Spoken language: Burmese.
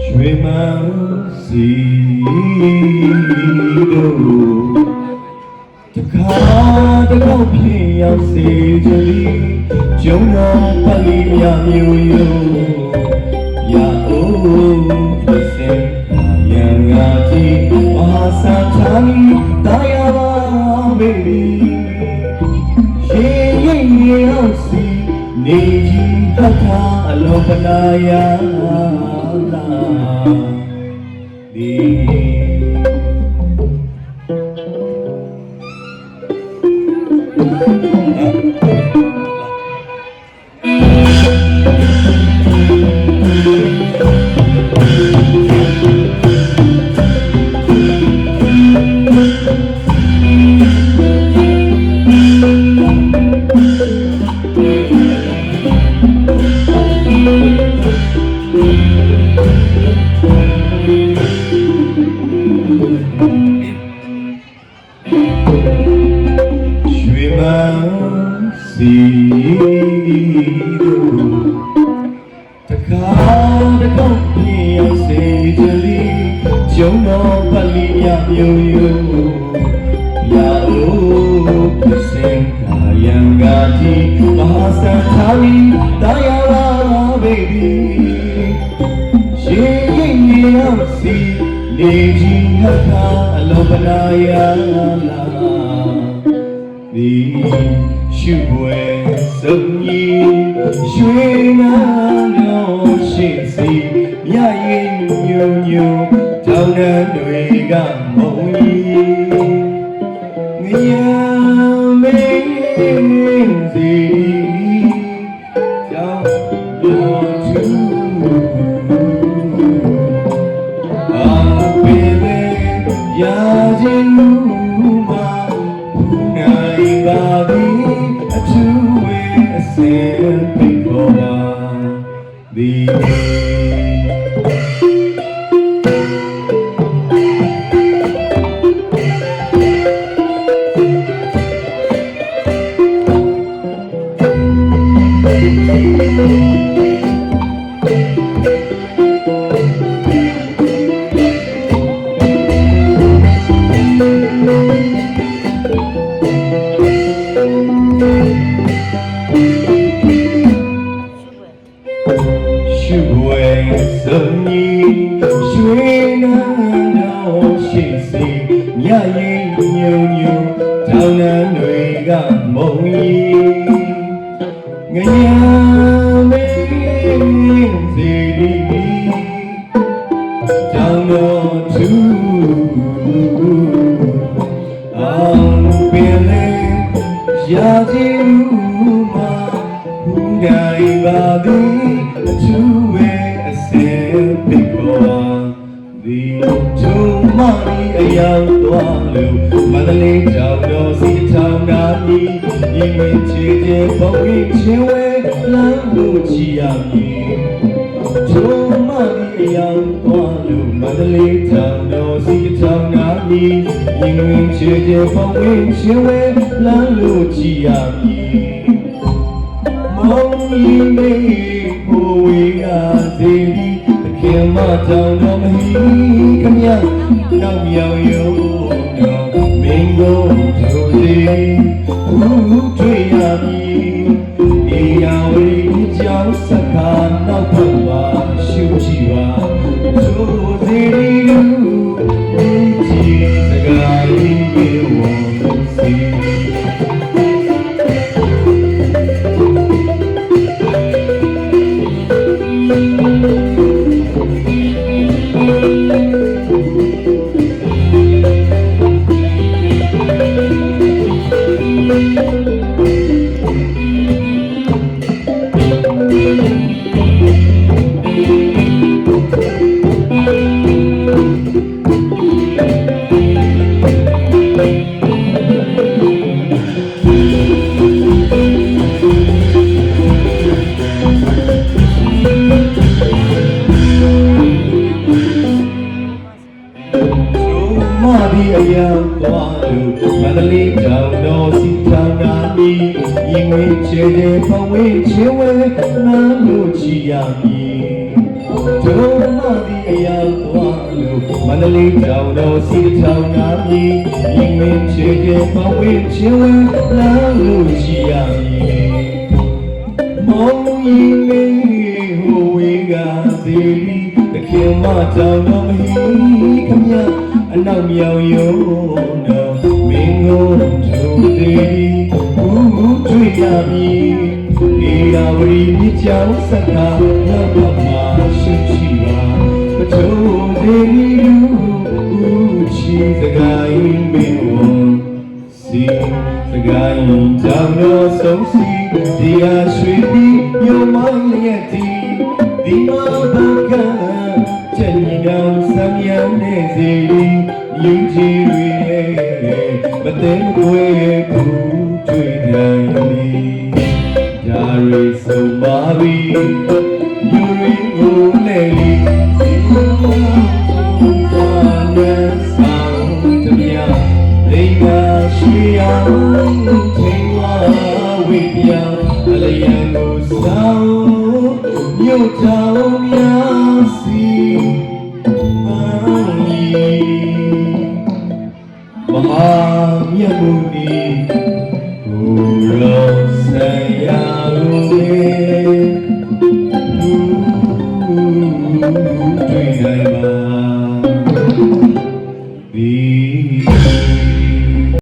ရွှေမန်းစီတို့တခါတကောက်ဖြစ်ရောက်စေကြသည်ကျုံတော်ပလီမြမျိုးရိုးရာအိုးဖြစ်စင်ရန်ငါကြီးမဟာစာချာမီတာယာပါမေရီရှင်ရင်ရောက်စီနေကြီးဟတ်တာအလောပနာယာလာဒီစီတို့တခါတကောက်ပြေရောက်စေကြသည်ကျုံတော်ပလီမြမျိုးရိုးရာအိုးဖြစ်စင်ကာယံဂါတိမဟာစံသာဝီတာယာလာဘေဘီရှင်ရင်ရောက်စီနေကြီးဟတ်တာအလောပနာယာလာဒီရှုွယ်စုံကြီးရွှေနာတော်ရှိစီမြရင်ညုံညုံတောင်းတန်းတွေကမုံကြီးငရမင်းစီကြောင်းတော်သူအာပေလေရာခြင်းမူမှာနိုင်ပါသည်အထူးဝေအစင်ပိပေါ်ပါသည်ရှုွယ်စုံကြီးရွှေနာတော်ရှိစီမြရင်ညုံညုံတောင်းတန်းတွေကမုံကြီးငရမင်းစီတောင်းတော်သူအောင်ပင်လေရာခြင်းမှာဘုံတိုင်းပါသည်သူဝဲအစင်ပိပေါ်ဒီကျုံမီအရောက်သွားလို့မန္တလေးကြောင်တော်စီထောင်နာမီရင်ဝင်ချေချေပုံရင်ချင်းဝဲလမ်းလို့ချီရမီကျုံမီအရောက်သွားလို့မန္တလေးကြောင်တော်စီထောင်နာမီရင်ဝင်ချေချေပုံရင်ချင်းဝဲလမ်းလို့ချီရမီမောင်ကြီးမေဘိုးဝေကစီလီတခင်မတောင်တော်မဟီခမရနောက်မြောင်ရုံတော်မင်းကိုကြိုစီဦးတွေ့ရမည်ဒီယာဝီကြောင့်စကားနောက်ဘက်မှာရှုကြည့်ပါကြိုစီလူဒီကြည့်စကားလေးပြေဝစီအရောက်သွားလို့မန္တလေးကြောင်တော်စီထောင်နာမီရင်ဝင်ချေချေဖဝေးချေဝဲလမ်းလို့ချီရမည် တို့မသည်အရာသွားလို့မန္တလေးတောင်တော်စီထောင်နာပြီရင်မင်းချေတဲ့ပဝေချင်ဝင်လာလို့ရှိရမည်မောင်ရင်လေးဟိုဝေးကစီလီတခင်မတောင်တော်မဟိခမအနောက်မြောင်ယုံတော်မင်းကိုတို့သေးဘူးတွေ့ရမည်ဒီရာဝီမြကြောင်စကားရောက်တော့မှရှိရှိပါမထုံးသေးဘူးချီစကားရင်မင်းဝန်စီစကားရင်ကြောင်တော်ဆုံးစီဒီဟာရွှေပြီးညမိုင်းရဲ့တီဒီမှာဘာကချက်ညီတော်ဆမ်းရနေစီယူကြည်တွေမသိခွေဘူးတွေ့နိုင်ပြီဒါရီဆုံးပါပြီယူရီကိုလေလီဒီမှာဘာကဆောင်တမယာလိမ္မာရှိအောင်ထိဝါဝိပြအလျံကိုဆောင်မြို့တောင်များ